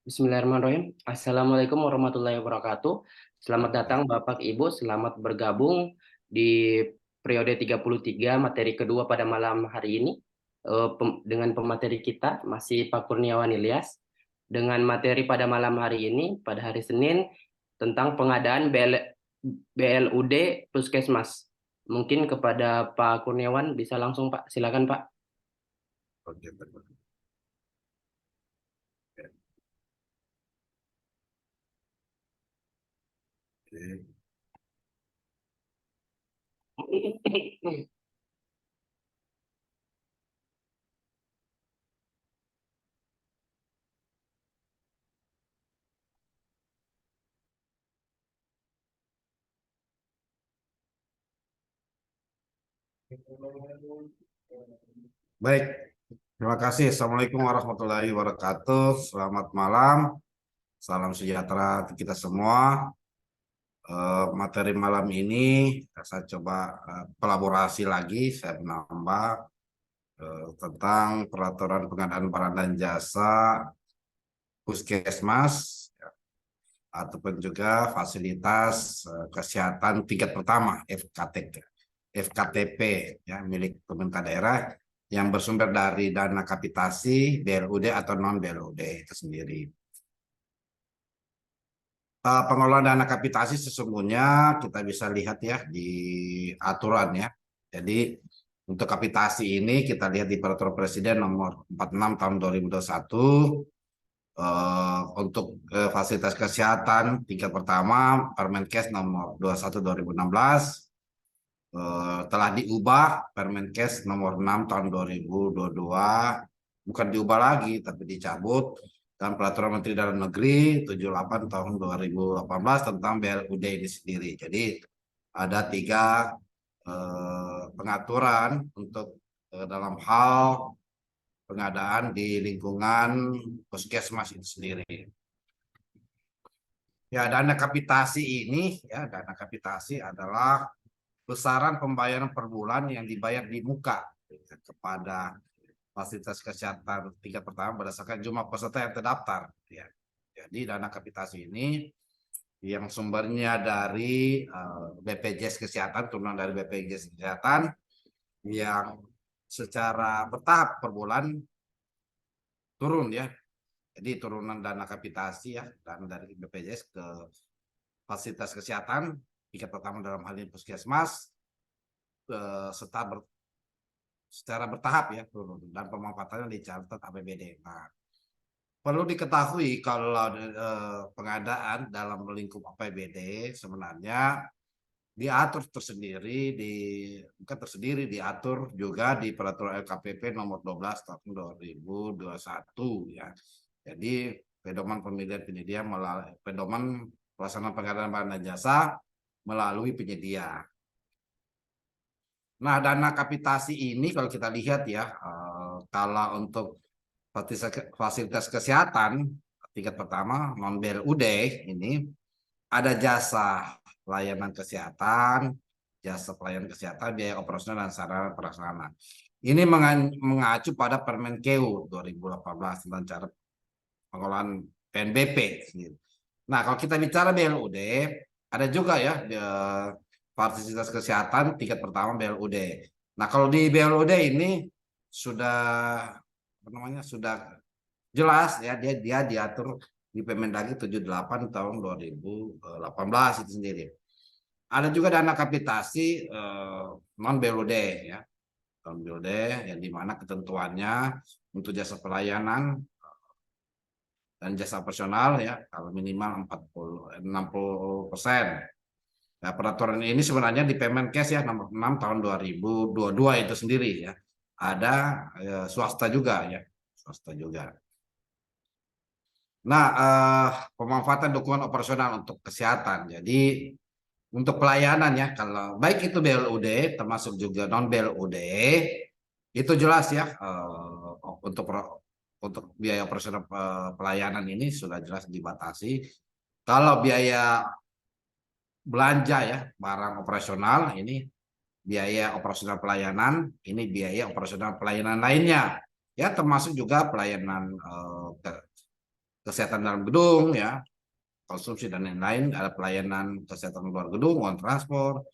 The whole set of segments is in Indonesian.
Bismillahirrahmanirrahim. Assalamualaikum warahmatullahi wabarakatuh. Selamat datang Bapak Ibu, selamat bergabung di periode 33 materi kedua pada malam hari ini. Dengan pemateri kita masih Pak Kurniawan Ilyas. Dengan materi pada malam hari ini, pada hari Senin, tentang pengadaan BLUD Puskesmas. Mungkin kepada Pak Kurniawan bisa langsung Pak, silakan Pak. Oke, betul. Oke. Baik, terima kasih. Assalamualaikum warahmatullahi wabarakatuh. Selamat malam, salam sejahtera untuk kita semua. Materi malam ini saya coba kolaborasi lagi, saya menambah tentang peraturan pengadaan barang dan jasa Puskesmas ataupun juga fasilitas kesehatan tingkat pertama FKTP ya, milik pemerintah daerah yang bersumber dari dana kapitasi BLUD atau non BLUD itu sendiri. Pengelolaan dana kapitasi sesungguhnya kita bisa lihat ya di aturan ya. Jadi untuk kapitasi ini kita lihat di Peraturan Presiden nomor 46 tahun 2021 untuk fasilitas kesehatan tingkat pertama Permenkes nomor 21 2016 telah diubah Permenkes nomor 6 tahun 2022, bukan diubah lagi tapi dicabut, dan Peraturan Menteri Dalam Negeri 78 tahun 2018 tentang BLUD ini sendiri. Jadi ada 3 pengaturan untuk dalam hal pengadaan di lingkungan puskesmas itu sendiri. Ya, dana kapitasi ini ya, dana kapitasi adalah besaran pembayaran per bulan yang dibayar di muka kepada fasilitas kesehatan tingkat pertama berdasarkan jumlah peserta yang terdaftar. Ya. Jadi dana kapitasi ini yang sumbernya dari BPJS Kesehatan, turunan dari BPJS Kesehatan yang secara bertahap per bulan turun ya. Jadi turunan dana kapitasi ya, dana dari BPJS ke fasilitas kesehatan tingkat pertama dalam hal ini puskesmas secara bertahap ya turun dan pemanfaatannya dicatat APBD. Nah, perlu diketahui kalau pengadaan dalam lingkup APBD sebenarnya diatur tersendiri diatur juga di Peraturan LKPP nomor 12 tahun 2021 ya. Jadi pedoman pemilihan penyedia pedoman pelaksanaan pengadaan barang dan jasa melalui penyedia. Nah, dana kapitasi ini kalau kita lihat ya, kalau untuk fasilitas kesehatan tingkat pertama non BLUD ini ada jasa pelayanan kesehatan, biaya operasional dan sarana prasarana. Ini mengacu pada Permenkeu 2018 tentang cara pengelolaan PNBP. Nah, kalau kita bicara BLUD, ada juga ya fasilitas kesehatan tingkat pertama BLUD. Nah, kalau di BLUD ini sudah jelas ya, dia diatur di Permendagri 78 tahun 2018 itu sendiri. Ada juga dana kapitasi non BLUD ya. Non BLUD yang dimana ketentuannya untuk jasa pelayanan dan jasa operasional ya kalau minimal 60%. Nah, peraturan ini sebenarnya di Permenkes ya nomor 6 tahun 2022 itu sendiri ya. Ada swasta juga ya, swasta juga. Nah, pemanfaatan dukungan operasional untuk kesehatan. Jadi untuk pelayanan ya, kalau baik itu BLUD termasuk juga non BLUD itu jelas ya untuk biaya operasional pelayanan ini sudah jelas dibatasi. Kalau biaya belanja ya barang operasional ini biaya operasional pelayanan, ini biaya operasional pelayanan lainnya ya, termasuk juga pelayanan kesehatan dalam gedung, ya, konsumsi dan lain-lain, ada pelayanan kesehatan luar gedung, uang transport,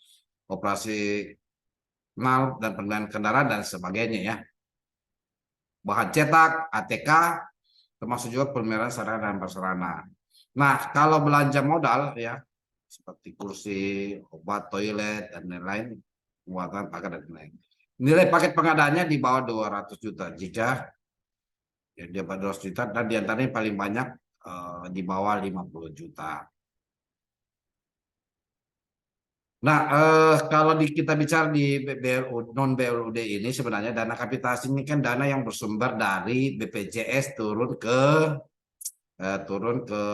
operasi mal dan pengendalian kendaraan dan sebagainya, ya. Bahan cetak, ATK, termasuk juga pemeliharaan sarana dan prasarana. Nah, kalau belanja modal, ya, seperti kursi, obat, toilet, dan lain-lain, muatan pagar dan lain-lain. Nilai paket pengadaannya di bawah 200 juta. Jika ya, di bawah 200 juta, dan diantaranya paling banyak di bawah 50 juta. Nah, kalau kita bicara di BLU, non BLUD ini, sebenarnya dana kapitasi ini kan dana yang bersumber dari BPJS turun ke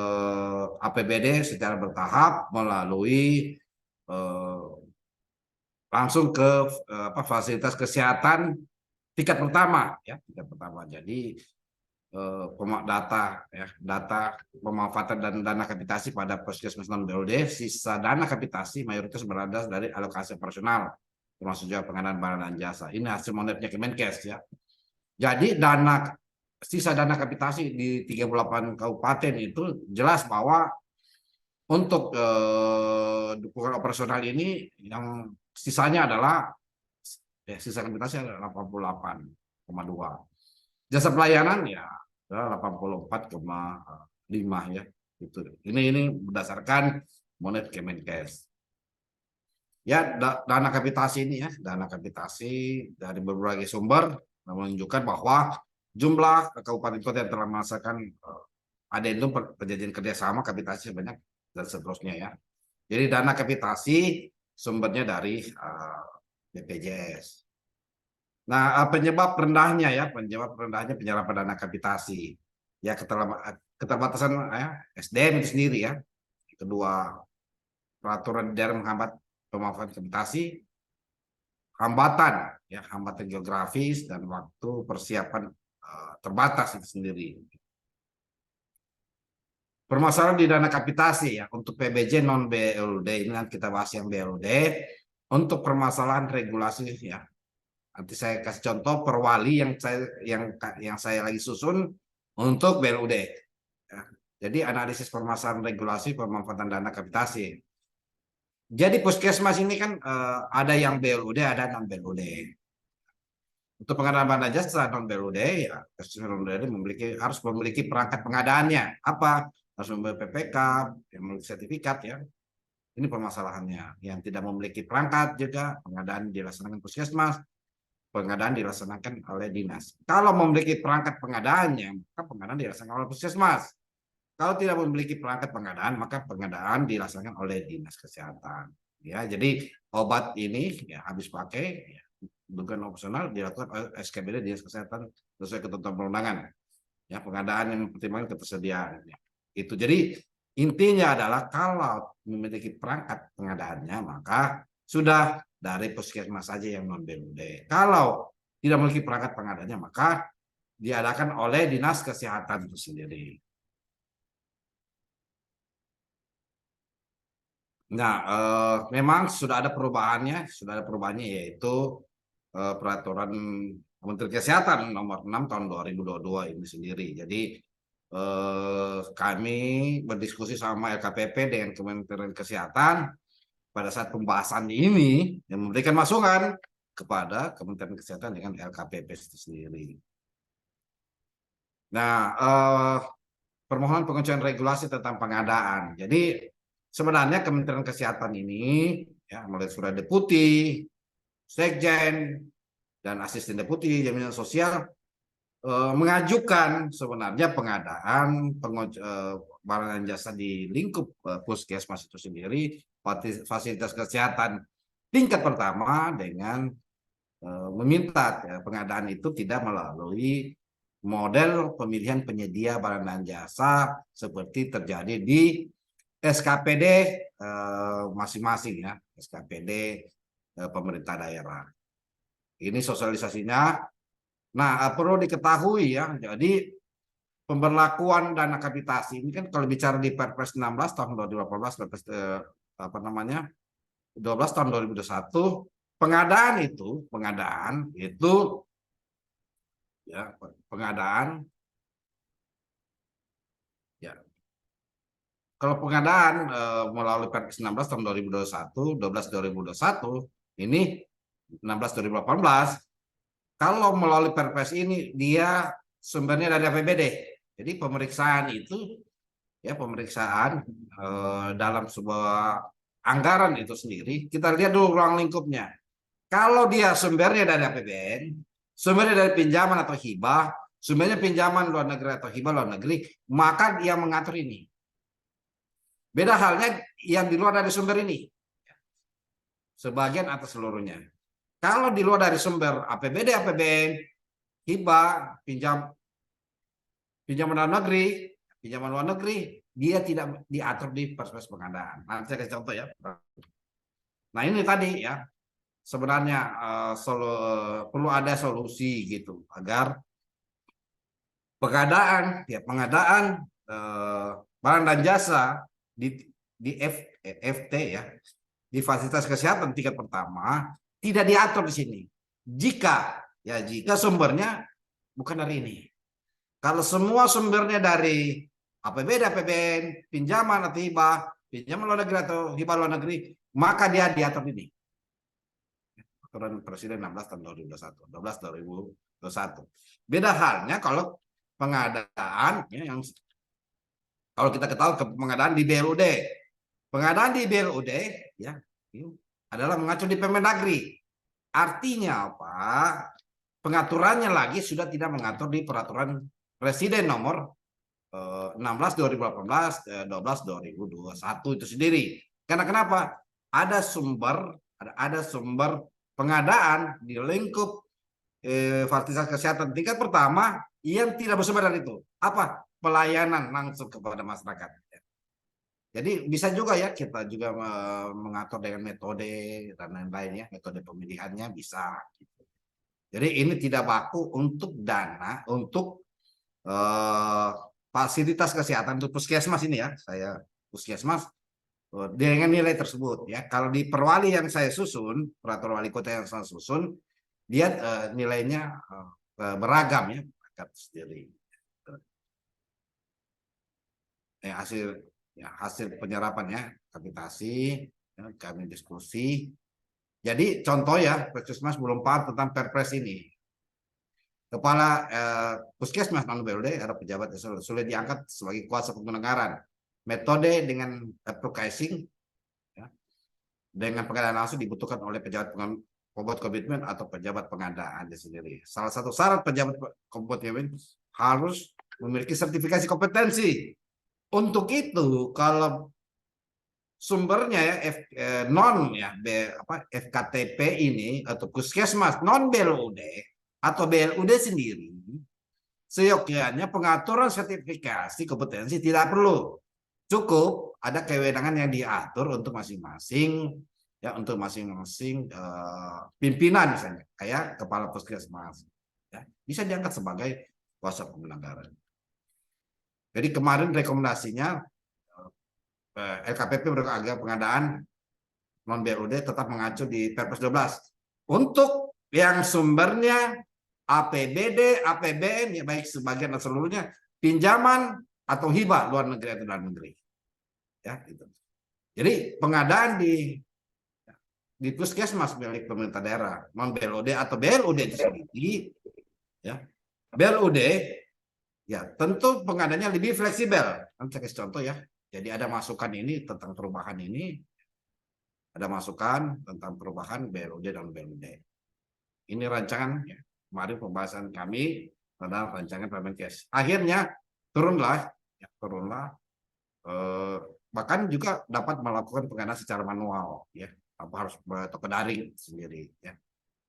APBD secara bertahap melalui eh, langsung ke fasilitas kesehatan tingkat pertama, ya, tingkat pertama. Jadi data pemanfaatan dan dana kapitasi pada puskesmas non BLD, sisa dana kapitasi mayoritas berasal dari alokasi operasional, termasuk juga pengadaan barang dan jasa. Ini hasil monetnya Kemenkes, ya. Jadi sisa dana kapitasi di 38 kabupaten itu jelas bahwa untuk dukungan operasional ini yang sisanya adalah sisa kapitasi adalah 88,2. Jasa pelayanan ya 84,5, ya. Itu. Ini berdasarkan monet Kemenkes. Ya, dana kapitasi ini, ya, dana kapitasi dari berbagai sumber menunjukkan bahwa jumlah kabupaten kota yang telah merasakan adendum perjanjian kerjasama kapitasi sebanyak dan seterusnya, ya. Jadi dana kapitasi sumbernya dari BPJS. Nah, penyebab rendahnya penyerapan dana kapitasi, ya, keterbatasan SDM itu sendiri, ya. Kedua, peraturan daerah menghambat pemanfaatan kapitasi, hambatan geografis dan waktu persiapan terbatas itu sendiri. Permasalahan di dana kapitasi, ya, untuk PBJ non BLUD ini nanti kita bahas yang BLUD. Untuk permasalahan regulasi, ya, nanti saya kasih contoh perwali yang saya lagi susun untuk BLUD. Ya. Jadi analisis permasalahan regulasi pemanfaatan dana kapitasi. Jadi puskesmas ini kan ada yang BLUD, ada non BLUD. Untuk pengadaan barang jasa non BLUD, ya, non BLUD harus memiliki perangkat pengadaannya. Apa? Harus memiliki PPK, yang memiliki sertifikat, ya. Ini permasalahannya. Yang tidak memiliki perangkat juga pengadaan dilaksanakan puskesmas, pengadaan dilaksanakan oleh dinas. Kalau memiliki perangkat pengadaannya, maka pengadaan dilaksanakan oleh puskesmas. Kalau tidak memiliki perangkat pengadaan, maka pengadaan dilaksanakan oleh dinas kesehatan. Ya, jadi obat ini, ya, habis pakai, ya, dugaan opsional dilakukan oleh SKBD dinas kesehatan sesuai ketentuan perundangan. Ya, pengadaan yang mempertimbangkan ketersediaan. Ya. Itu. Jadi intinya adalah kalau memiliki perangkat pengadaannya, maka sudah dari puskesmas saja yang non BLUD. Kalau tidak memiliki perangkat pengadaannya, maka diadakan oleh dinas kesehatan itu sendiri. Nah, memang sudah ada perubahannya, yaitu peraturan Menteri Kesehatan nomor 6 tahun 2022 ini sendiri. Jadi kami berdiskusi sama LKPP dengan Kementerian Kesehatan pada saat pembahasan ini yang memberikan masukan kepada Kementerian Kesehatan dengan LKPP itu sendiri. Nah, permohonan pengecualian regulasi tentang pengadaan. Jadi sebenarnya Kementerian Kesehatan ini, ya, mulai surat deputi, sekjen, dan asisten deputi jaminan sosial mengajukan sebenarnya pengadaan barang dan jasa di lingkup puskesmas itu sendiri, fasilitas kesehatan tingkat pertama, dengan meminta pengadaan itu tidak melalui model pemilihan penyedia barang dan jasa seperti terjadi di SKPD masing-masing, ya, SKPD pemerintah daerah. Ini sosialisasinya. Nah, perlu diketahui, ya, jadi pemberlakuan dana kapitasi ini kan kalau bicara di Perpres 16 tahun 2018, Perpres 12 tahun 2021, pengadaan itu, ya, pengadaan Ya. Kalau pengadaan melalui Perpres 16 tahun 2021, 12 2021, ini 16 2018, kalau melalui Perpres ini dia sumbernya dari APBD. Jadi pemeriksaan itu ya pemeriksaan dalam sebuah anggaran itu sendiri, kita lihat dulu ruang lingkupnya. Kalau dia sumbernya dari APBN, sumbernya dari pinjaman atau hibah, sumbernya pinjaman luar negeri atau hibah luar negeri, maka dia mengatur ini. Beda halnya yang di luar dari sumber ini, sebagian atau seluruhnya. Kalau di luar dari sumber APBD, APBN, hibah, pinjaman luar negeri, dia tidak diatur di Perpres pengadaan. Nanti saya kasih contoh ya. Nah ini tadi ya, sebenarnya perlu ada solusi gitu agar pengadaan barang dan jasa di FT ya, di fasilitas kesehatan tingkat pertama tidak diatur di sini. Jika sumbernya bukan dari ini. Kalau semua sumbernya dari APBD, APBN, pinjaman atau hibah, pinjaman luar negeri atau hibah luar negeri, maka dia diatur ini. Aturan Presiden 16 tahun 2021, 12 2021. Beda halnya kalau pengadaan ya, yang kalau kita ketahui pengadaan di BLUD. Pengadaan di BLUD ya adalah mengacu di Permendagri. Artinya apa? Pengaturannya lagi sudah tidak mengatur di peraturan Presiden nomor 16 2018 12 2021 itu sendiri. Karena kenapa? Ada sumber pengadaan di lingkup fasilitas kesehatan tingkat pertama yang tidak bersumber dari itu. Apa? Pelayanan langsung kepada masyarakat. Jadi bisa juga ya kita juga mengatur dengan metode dan lain-lain ya, metode pemilihannya bisa. Jadi ini tidak baku untuk dana untuk fasilitas kesehatan untuk puskesmas ini ya, saya puskesmas dengan nilai tersebut ya. Kalau di Perwali yang saya susun, peraturan wali kota yang saya susun, dia nilainya beragam ya, sendiri. Hasil penyerapannya kapitasi, ya, kami diskusi. Jadi contoh ya, puskesmas belum paham tentang Perpres ini. Kepala puskesmas non BLUD ada pejabat yang sulit diangkat sebagai kuasa penganggaran. Metode dengan advertising ya, dengan pengadaan langsung dibutuhkan oleh pejabat pembuat komitmen atau pejabat pengadaan sendiri. Salah satu syarat pejabat pembuat komitmen harus memiliki sertifikasi kompetensi. Untuk itu kalau sumbernya ya FKTP ini atau puskesmas non BLUD atau BLUD sendiri, seyogyanya pengaturan sertifikasi kompetensi tidak perlu. Cukup ada kewenangan yang diatur untuk masing-masing ya, untuk masing-masing pimpinan misalnya kayak kepala puskesmas ya, bisa diangkat sebagai kuasa penganggaran. Jadi kemarin rekomendasinya LKPP beragam pengadaan non BLUD tetap mengacu di Perpres 12 untuk yang sumbernya APBD, APBN ya baik sebagian atau seluruhnya, pinjaman atau hibah luar negeri atau dalam negeri. Ya, gitu. Jadi pengadaan di puskesmas milik pemerintah daerah non BLUD atau BLUD itu sendiri ya. BLUD ya tentu pengadanya lebih fleksibel. Saya kasih contoh ya. Jadi ada masukan ini tentang perubahan ini, ada masukan tentang perubahan BLUD dan BLUD. Ini rancangan ya. Kemarin pembahasan kami tentang rancangan Permenkes. Akhirnya turunlah bahkan juga dapat melakukan pengadaan secara manual ya. Apa harus atau daring sendiri ya.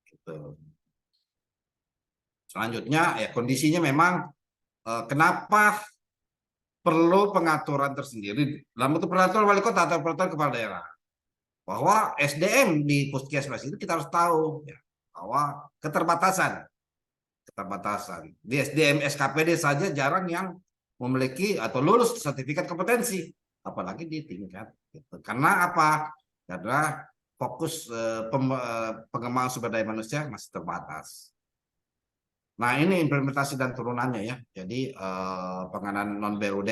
Gitu. Selanjutnya ya kondisinya memang kenapa perlu pengaturan tersendiri dalam bentuk peraturan wali kota atau peraturan kepala daerah, bahwa SDM di puskesmas itu kita harus tahu ya, bahwa keterbatasan di SDM SKPD saja jarang yang memiliki atau lulus sertifikat kompetensi, apalagi di tingkat gitu. Karena apa? Karena fokus pengembangan sumber daya manusia masih terbatas. Nah ini implementasi dan turunannya ya. Jadi pengadaan non BUD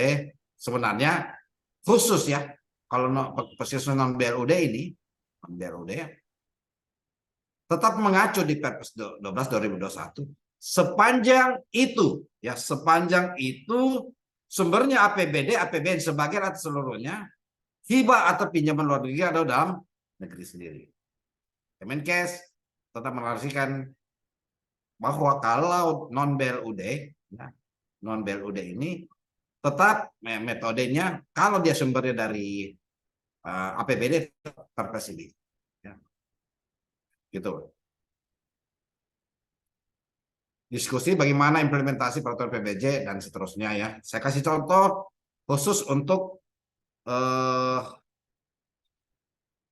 sebenarnya khusus ya, kalau puskesmas non BLUD ini, non BLUD ya, tetap mengacu di Perpres 12 2021 sepanjang itu ya, sepanjang itu sumbernya APBD, APBN sebagian atau seluruhnya, hibah atau pinjaman luar negeri atau dalam negeri sendiri. Kemenkes tetap menarasikan bahwa kalau non BLUD ya, non BLUD ini tetap metodenya kalau dia sumbernya dari APBD Perpres ini ya. Gitu. Diskusi bagaimana implementasi peraturan PBJ dan seterusnya ya. Saya kasih contoh khusus untuk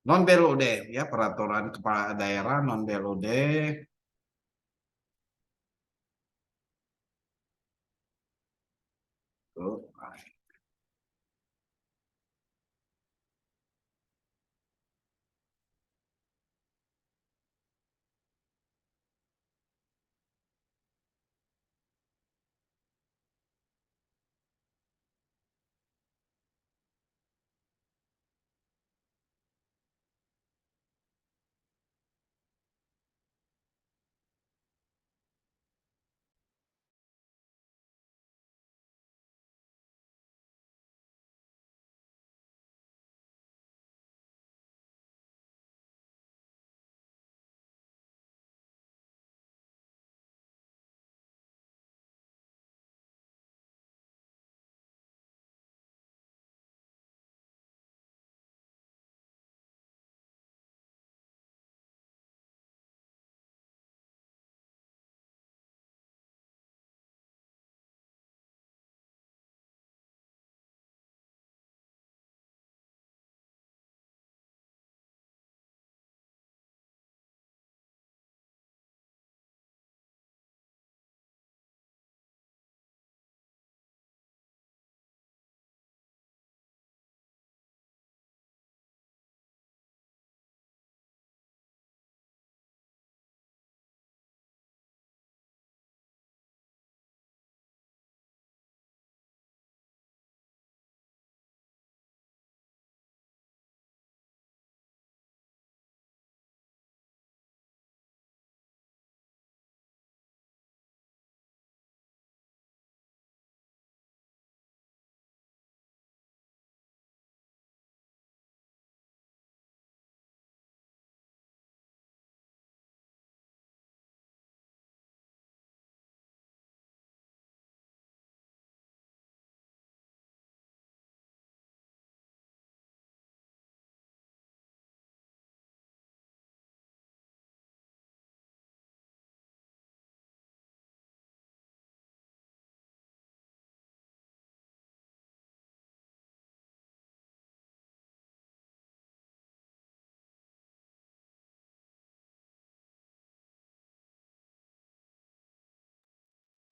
non BLUD ya, peraturan kepala daerah non BLUD. Tuh.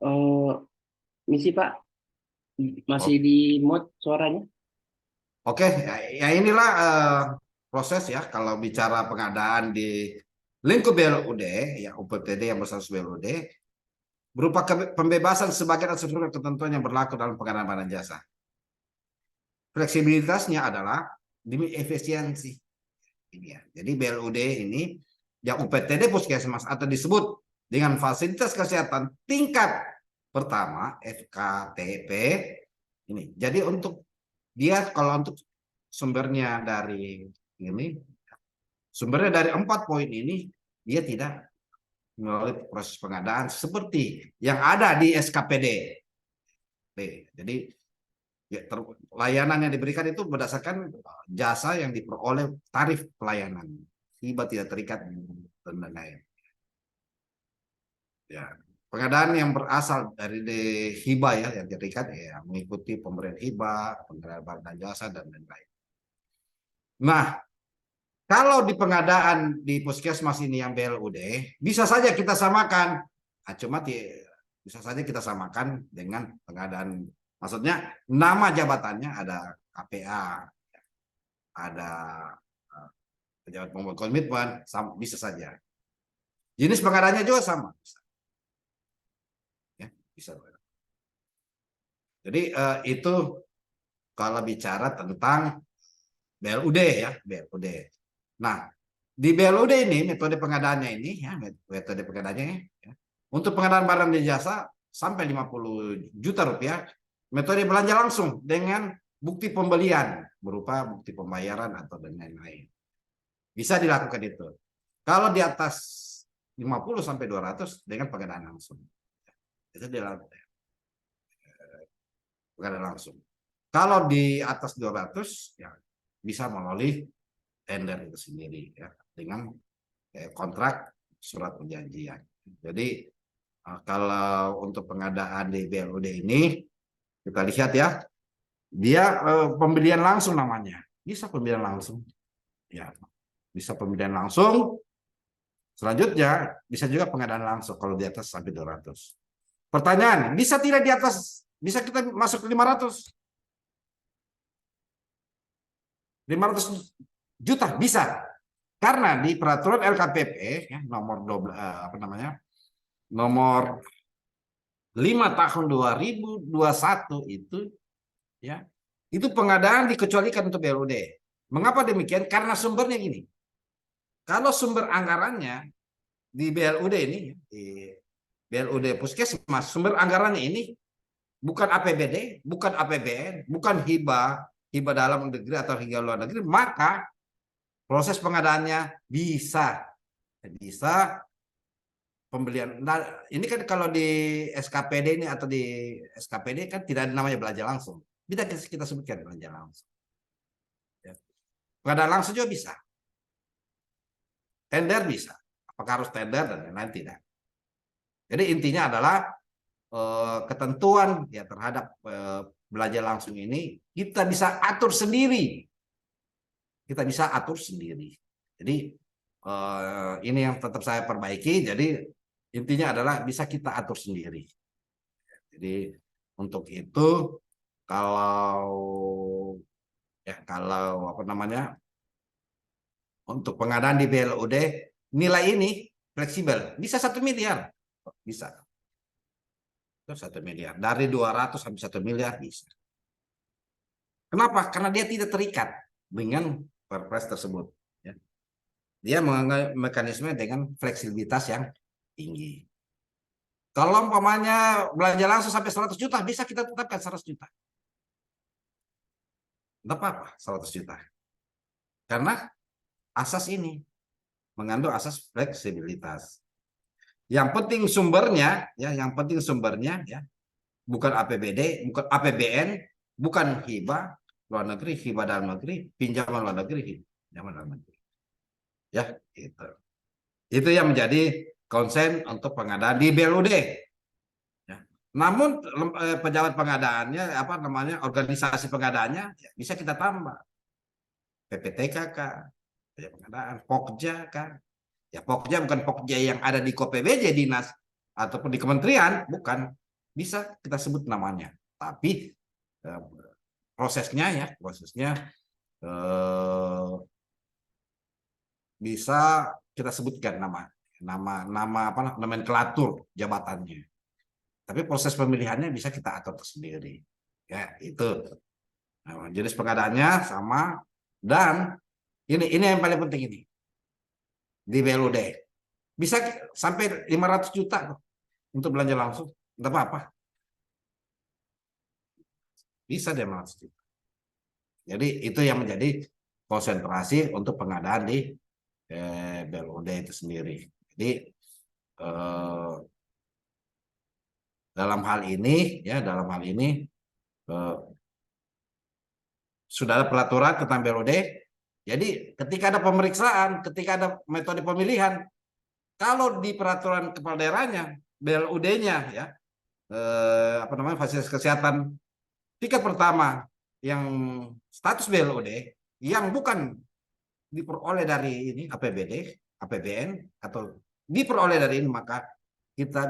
Eh, Misi Pak, masih Oh, di mute suaranya? oke, ya inilah proses ya kalau bicara pengadaan di lingkup BLUD ya, UPTD yang berstatus BLUD berupa pembebasan sebagian atas seluruh ketentuan yang berlaku dalam pengadaan barang jasa. Fleksibilitasnya adalah demi efisiensi. Ini ya. Jadi BLUD ini yang UPTD Puskesmas atau disebut dengan fasilitas kesehatan tingkat pertama FKTP ini. Jadi untuk dia kalau untuk sumbernya dari ini, sumbernya dari 4 poin ini, dia tidak melalui proses pengadaan seperti yang ada di SKPD. Jadi ya, layanan yang diberikan itu berdasarkan jasa yang diperoleh tarif pelayanan, hibah tidak terikat dan lain-lain. Ya, pengadaan yang berasal dari hibah ya yang terikat ya mengikuti pemberian hibah, pengadaan barang dan jasa dan lain-lain. Nah, kalau di pengadaan di puskesmas ini yang BLUD, bisa saja kita samakan. Nah, cuma bisa saja kita samakan dengan pengadaan. Maksudnya nama jabatannya ada KPA, ada pejabat pembuat komitmen, bisa saja. Jenis pengadaannya juga sama. Ya, bisa. Jadi itu kalau bicara tentang BLUD ya, BLUD. Nah, di BLUD ini metode pengadaannya ini ya, metode pengadaannya ya, untuk pengadaan barang dan jasa sampai 50 juta rupiah, metode belanja langsung dengan bukti pembelian berupa bukti pembayaran atau dan lain-lain. Bisa dilakukan itu. Kalau di atas 50 sampai 200 dengan pengadaan langsung. Itu dilakukan pengadaan langsung. Kalau di atas 200 ya bisa melalui tender itu sendiri ya dengan kontrak surat perjanjian. Jadi kalau untuk pengadaan di BLUD ini kita lihat ya, dia pembelian langsung namanya. Bisa pembelian langsung. Ya, bisa pembelian langsung. Selanjutnya bisa juga pengadaan langsung kalau di atas sampai 200. Pertanyaan, bisa tidak di atas? Bisa kita masuk ke 500? 500 juta bisa. Karena di peraturan LKPP ya, nomor 12 apa namanya? Nomor 5 tahun 2021 itu ya. Itu pengadaan dikecualikan untuk BLUD. Mengapa demikian? Karena sumbernya gini. Kalau sumber anggarannya di BLUD ini, di BLUD Puskesmas, sumber anggarannya ini bukan APBD, bukan APBN, bukan hibah dalam negeri atau hibah luar negeri, maka proses pengadaannya bisa pembelian. Nah, ini kan kalau di SKPD ini atau di SKPD kan tidak ada namanya belanja langsung. Bisa kita sebutkan belanja langsung. Pengadaan langsung juga bisa. Tender bisa. Apakah harus tender dan lain-lain? Tidak. Jadi intinya adalah ketentuan ya terhadap belanja langsung ini kita bisa atur sendiri. Kita bisa atur sendiri. Jadi ini yang tetap saya perbaiki. Jadi intinya adalah bisa kita atur sendiri. Jadi untuk itu kalau apa namanya untuk pengadaan di BLUD nilai ini fleksibel, bisa 1 miliar, bisa. 1 miliar dari 200 sampai 1 miliar bisa. Kenapa? Karena dia tidak terikat dengan perpres tersebut. Ya. Dia menganggap mekanisme dengan fleksibilitas yang tinggi. Kalau umpamanya belanja langsung sampai 100 juta, bisa kita tetapkan 100 juta. Tidak apa-apa 100 juta. Karena asas ini mengandung asas fleksibilitas. Yang penting sumbernya, ya, ya, bukan APBD, bukan APBN, bukan hibah luar negeri, hibah dalam negeri, pinjaman luar negeri, pinjaman dalam negeri. Ya, itu. Itu yang menjadi konsen untuk pengadaan di BLUD. Ya. Namun pejabat pengadaannya, apa namanya, organisasi pengadaannya ya, bisa kita tambah. PPTK pengadaan, Pokja kan. Ya Pokja bukan Pokja yang ada di KPBJ dinas ataupun di kementerian, bukan. Bisa kita sebut namanya. Tapi prosesnya bisa kita sebutkan nama apa nomenklatur jabatannya. Tapi proses pemilihannya bisa kita atur sendiri. Ya, itu. Nah, jenis pengadaannya sama dan ini yang paling penting ini. Di BLUD. Bisa sampai 500 juta untuk belanja langsung. Enggak apa-apa. Bisa deh 500 juta. Jadi itu yang menjadi konsentrasi untuk pengadaan di BLUD itu sendiri. Jadi dalam hal ini sudah ada peraturan tentang BLUD. Jadi ketika ada pemeriksaan, ketika ada metode pemilihan, kalau di peraturan kepala daerahnya, BLUD-nya ya, apa namanya fasilitas kesehatan tingkat pertama yang status BLUD yang bukan diperoleh dari ini APBD, APBN atau diperoleh dari ini, maka kita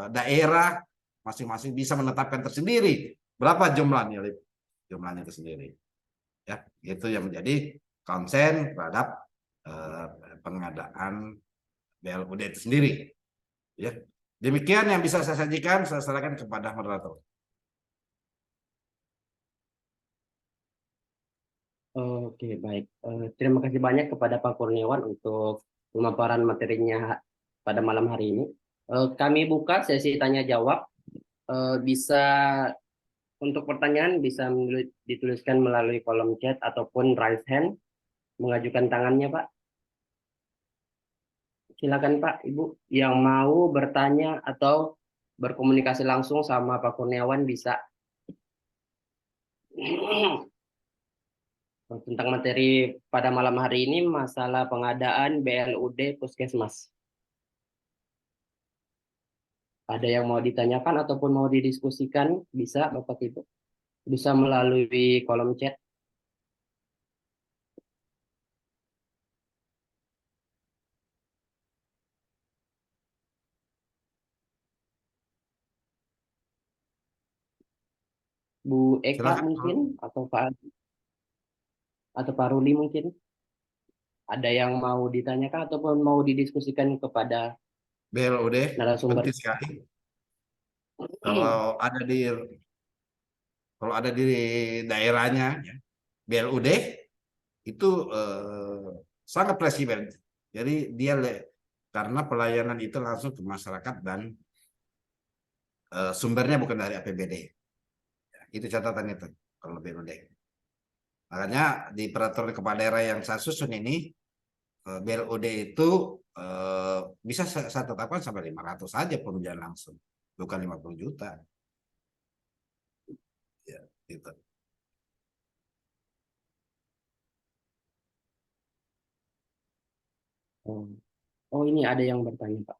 daerah masing-masing bisa menetapkan tersendiri berapa jumlahnya itu sendiri. Ya, itu yang menjadi konsen terhadap pengadaan BLUD itu sendiri. Ya, demikian yang bisa saya sajikan. Saya serahkan kepada moderator. Oke, baik. Terima kasih banyak kepada Pak Kurniawan untuk pemaparan materinya pada malam hari ini. Kami buka sesi tanya jawab. Bisa untuk pertanyaan bisa dituliskan melalui kolom chat ataupun raise hand, mengajukan tangannya, Pak. Silakan Pak, Ibu yang mau bertanya atau berkomunikasi langsung sama Pak Kurniawan bisa. Tentang materi pada malam hari ini, masalah pengadaan BLUD Puskesmas. Ada yang mau ditanyakan ataupun mau didiskusikan, bisa Bapak Ibu. Bisa melalui kolom chat. Bu Eka Silakan. mungkin, atau Pak Ruli mungkin. Ada yang mau ditanyakan ataupun mau didiskusikan kepada BLOD narasumber. penting sekali. Kalau ada di kalau ada di daerahnya, ya, BLUD itu sangat fleksibel. Jadi dia karena pelayanan itu langsung ke masyarakat dan sumbernya bukan dari APBD. Itu catatan itu kalau BLUD. Makanya di peraturan kepala daerah yang saya susun ini BLUD itu bisa saya tetapkan sampai 500 saja penunjukan langsung, bukan 50 juta. Ya, gitu. Oh, ini ada yang bertanya, Pak.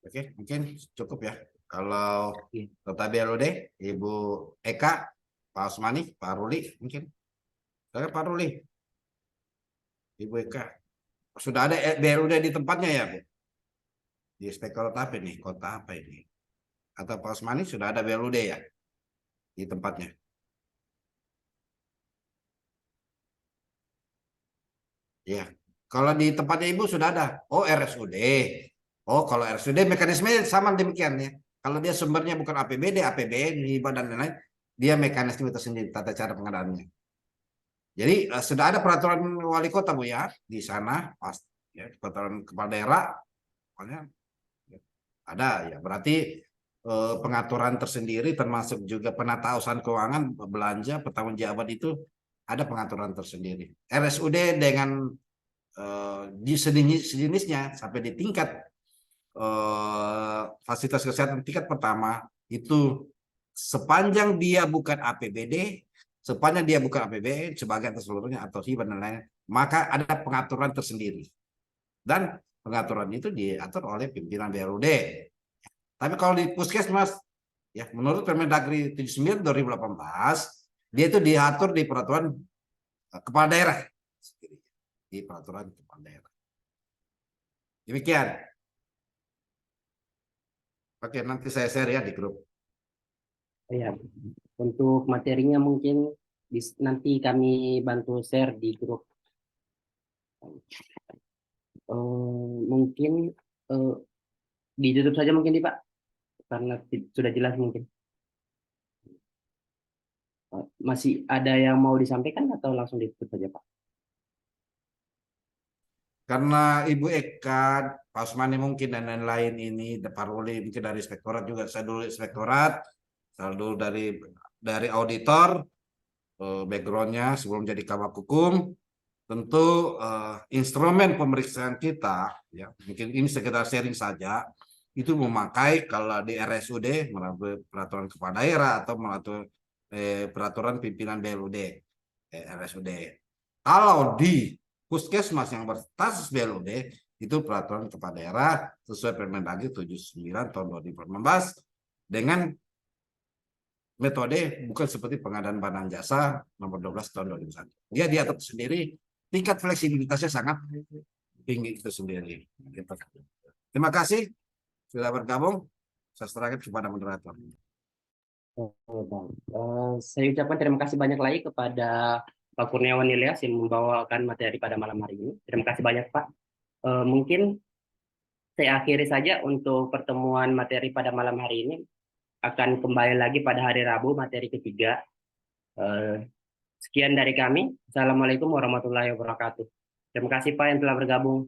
Oke, mungkin cukup ya. Kalau Iya. Kota BLUD, Ibu Eka, Pak Osmani, Pak Ruli, mungkin. Saya Pak Ruli, Ibu Eka. Sudah ada BLUD di tempatnya ya, Bu? Di Inspektorat apa ini? Kota apa ini? Atau Pak Osmani sudah ada BLUD ya? Di tempatnya? Ya. Kalau di tempatnya Ibu sudah ada. Oh, RSUD. Oh, kalau RSUD mekanisme sama demikian ya. Kalau dia sumbernya bukan APBD, APBN, hibah dan lain-lain, dia mekanisme itu sendiri, tata cara pengadaannya. Jadi sudah ada peraturan wali kota Bu ya di sana, pas ya, peraturan kepala daerah, pokoknya ya, ada ya. Berarti pengaturan tersendiri termasuk juga penata usaha keuangan, belanja, pertanggungjawaban itu ada pengaturan tersendiri. RSUD dengan sejenisnya sampai di tingkat fasilitas kesehatan tingkat pertama itu sepanjang dia bukan APBD, sepanjang dia bukan APBN sebagian atau seluruhnya atau hibah dan lain-lain, maka ada pengaturan tersendiri dan pengaturan itu diatur oleh pimpinan BLUD. Tapi kalau di puskesmas, ya menurut Permendagri 79 2018 dia itu diatur di peraturan kepala daerah, di peraturan kepala daerah. Demikian. Oke, nanti saya share ya di grup. Ya, untuk materinya mungkin nanti kami bantu share di grup. Mungkin ditutup saja mungkin nih Pak, karena sudah jelas mungkin. Masih ada yang mau disampaikan atau langsung ditutup saja Pak? Karena Ibu Eka, Pak Usmani mungkin dan lain-lain ini, Pak Ruli mungkin dari inspektorat juga, saya dulu inspektorat, saya dulu dari auditor, backgroundnya sebelum jadi kabak hukum, tentu instrumen pemeriksaan kita, ya mungkin ini sekedar sharing saja, itu memakai kalau di RSUD melalui peraturan kepala daerah atau melalui peraturan pimpinan BLUD, RSUD. Kalau di puskesmas yang berstatus BLUD itu peraturan kepala daerah sesuai Permendagri 79 tahun 2018 dengan metode bukan seperti pengadaan barang jasa nomor 12 tahun 2001. Dia diatur sendiri, tingkat fleksibilitasnya sangat tinggi itu sendiri. Terima kasih sudah bergabung. Saya serahkan kepada moderator. Saya ucapkan terima kasih banyak lagi kepada Pak Kurniawan Ilyas yang membawakan materi pada malam hari ini. Terima kasih banyak Pak. Mungkin saya akhiri saja untuk pertemuan materi pada malam hari ini. Akan kembali lagi pada hari Rabu materi ketiga. Sekian dari kami. Assalamualaikum warahmatullahi wabarakatuh. Terima kasih Pak yang telah bergabung.